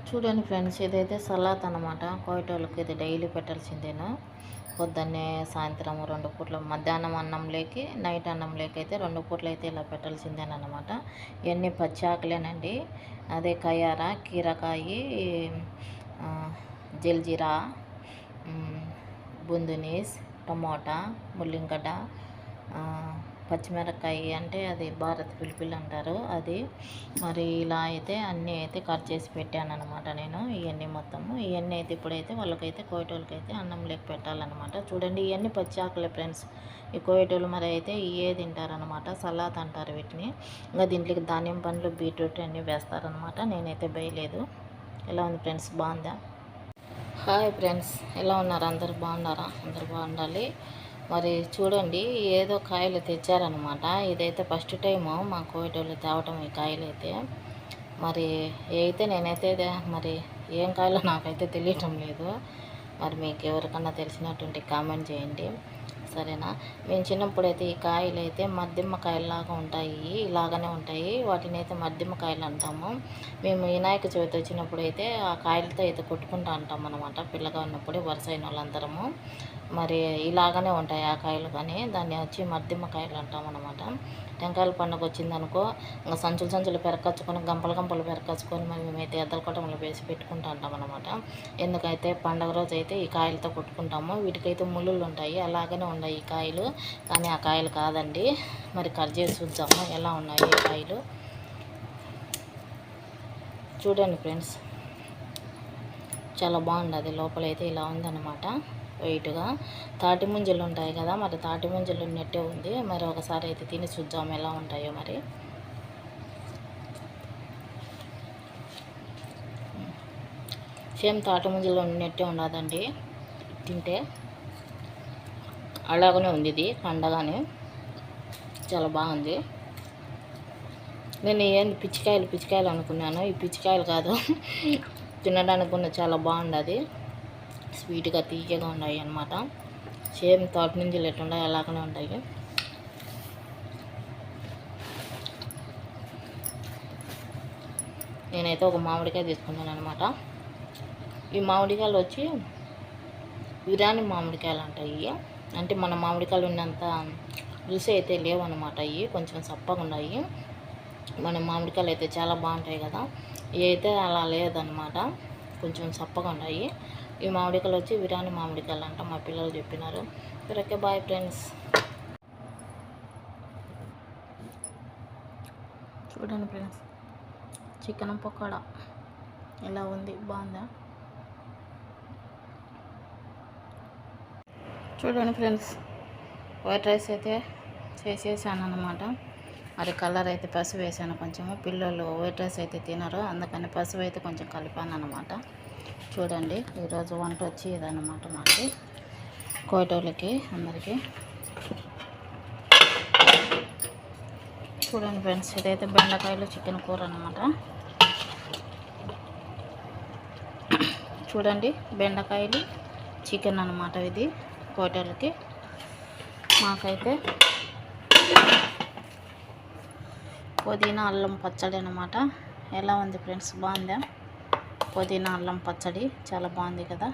చూడండి ఫ్రెండ్స్, ఇదైతే సలాద్ అనమాట. కోయటోళ్ళకి ఇది డైలీ పెట్టాల్సిందేను. పొద్దున్నే సాయంత్రం 2 పూట్ల, మధ్యాహ్నం అన్నంలోకి నైట్ అన్నంలోకి అయితే 2 పూటలు అయితే ఇలా పెట్టాల్సిందేనమాట. ఇవన్నీ పచ్చి ఆకులేనండి. అదే కయార, కీరకాయి, జల్జీరా, బుందునీస్, టమోటా, ముల్లింగడ్డ, పచ్చిమిరపకాయ అంటే అది భారత్ పిలిపిల్ అంటారు అది. మరి ఇలా అయితే అన్నీ అయితే కట్ చేసి పెట్టాను అనమాట నేను. ఇవన్నీ మొత్తము ఇవన్నీ అయితే ఇప్పుడైతే వాళ్ళకైతే కోయటోళ్ళకైతే అన్నం లేక పెట్టాలన్నమాట. చూడండి, ఇవన్నీ పచ్చి ఆకులే ఫ్రెండ్స్. ఈ కోయటోళ్ళు మరి అయితే ఇవే తింటారనమాట. సలాద్ అంటారు వీటిని. ఇంకా దీంట్లోకి ధాన్యం పండ్లు, బీట్రూట్ అన్నీ వేస్తారనమాట. నేనైతే వేయలేదు. ఎలా ఉంది ఫ్రెండ్స్, బాగుందా? హాయ్ ఫ్రెండ్స్, ఎలా ఉన్నారు? అందరు బాగున్నారా? అందరు బాగుండాలి. మరి చూడండి, ఏదో కాయలు తెచ్చారనమాట. ఇదైతే ఫస్ట్ టైము మా కోయటోళ్ళు తేవటం ఈ కాయలు అయితే. మరి అయితే నేనైతే మరి ఏం కాయలో నాకైతే తెలియటం లేదు. మరి మీకు ఎవరికన్నా తెలిసినటువంటి కామెంట్ చేయండి, సరేనా? మేము చిన్నప్పుడైతే ఈ కాయలు అయితే మద్దిమ్మకాయలాగా ఉంటాయి, ఇలాగనే ఉంటాయి. వాటిని అయితే మద్దిమ్మకాయలు అంటాము. మేము వినాయక చవితి వచ్చినప్పుడు అయితే ఆ కాయలతో అయితే కొట్టుకుంటూ ఉంటాం అనమాట. పిల్లగా ఉన్నప్పుడు వరుస అయిన వాళ్ళందరము. మరి ఇలాగనే ఉంటాయి ఆ కాయలు, కానీ దాన్ని వచ్చి మద్దిమ్మకాయలు అంటాం అనమాట. టెంకాయల పండుగ వచ్చిందనుకో, ఇంకా సంచులు పెరకచ్చుకొని, గంపలు పెరకచ్చుకొని మరి మేమైతే ఎద్దల కొట్టంలో వేసి పెట్టుకుంటూ ఉంటాం అనమాట. ఎందుకైతే పండుగ రోజు అయితే ఈ కాయలతో కొట్టుకుంటాము. వీటికైతే ముళ్ళులు ఉంటాయి, అలాగనే ఉన్నాయి ఈ కాయలు, కానీ ఆ కాయలు కాదండి. మరి కట్ చేసి చూద్దాము ఎలా ఉన్నాయి ఈ కాయలు. చూడండి ఫ్రెండ్స్, చాలా బాగుంది. లోపలైతే ఇలా ఉందన్నమాట, వెయిట్గా. తాటి ముంజలు ఉంటాయి కదా, మరి తాటి ముంజలు ఉన్నట్టే ఉంది. మరి ఒకసారి అయితే తిని చూద్దాం ఎలా ఉంటాయో. మరి సేమ్ తాటి ముంజలు ఉన్నట్టే ఉండదండి, తింటే అలాగనే ఉంది. ఇది పండగానే చాలా బాగుంది. నేను ఏంది పిచ్చికాయలు అనుకున్నాను, ఈ పిచ్చికాయలు కాదు. తినడానికి కూడా చాలా బాగుండదు, స్వీట్గా తీయగా ఉన్నాయి అన్నమాట. సేమ్ తోట నుంచి ఎట్లుంటాయి అలాగనే ఉంటాయి. నేనైతే ఒక మామిడికాయ తీసుకున్నాను అనమాట. ఈ మామిడికాయలు వచ్చి ఇరానీ మామిడికాయలు అంటాయి. అంటే మన మామిడికాయలు ఉన్నంత రుచి అయితే లేవన్నమాట. ఇవి కొంచెం సప్పగా ఉన్నాయి. మన మామిడికాయలు అయితే చాలా బాగుంటాయి కదా, ఇవి అయితే అలా లేదన్నమాట, కొంచెం సప్పగా ఉన్నాయి. ఈ మామిడికాయలు వచ్చి ఇరానీ మామిడికాయలు అంట, మా పిల్లలు చెప్పినారు. Okay, bye friends. చూడండి ఫ్రెండ్స్, చికెన్ పకోడా ఎలా ఉంది, బాగుందా? చూడండి ఫ్రెండ్స్, వైట్ రైస్ అయితే చేసేసాను అన్నమాట. మరి కలర్ అయితే పసుపు వేసాను కొంచెము. పిల్లలు వైట్ రైస్ అయితే తినరు, అందుకని పసుపు అయితే కొంచెం కలిపాను అన్నమాట. చూడండి, ఈరోజు వంట వచ్చి ఇదన్నమాట మాకు, కోయటోళ్ళకి అందరికీ. చూడండి ఫ్రెండ్స్, ఇదైతే బెండకాయలు చికెన్ కూర అన్నమాట. చూడండి, బెండకాయలు చికెన్ అన్నమాట ఇది కోయటోళ్ళకి. మాకైతే పుదీనా అల్లం పచ్చడి అన్నమాట. ఎలా ఉంది ఫ్రెండ్స్, బాగుందా? పుదీనా అల్లం పచ్చడి చాలా బాగుంది కదా.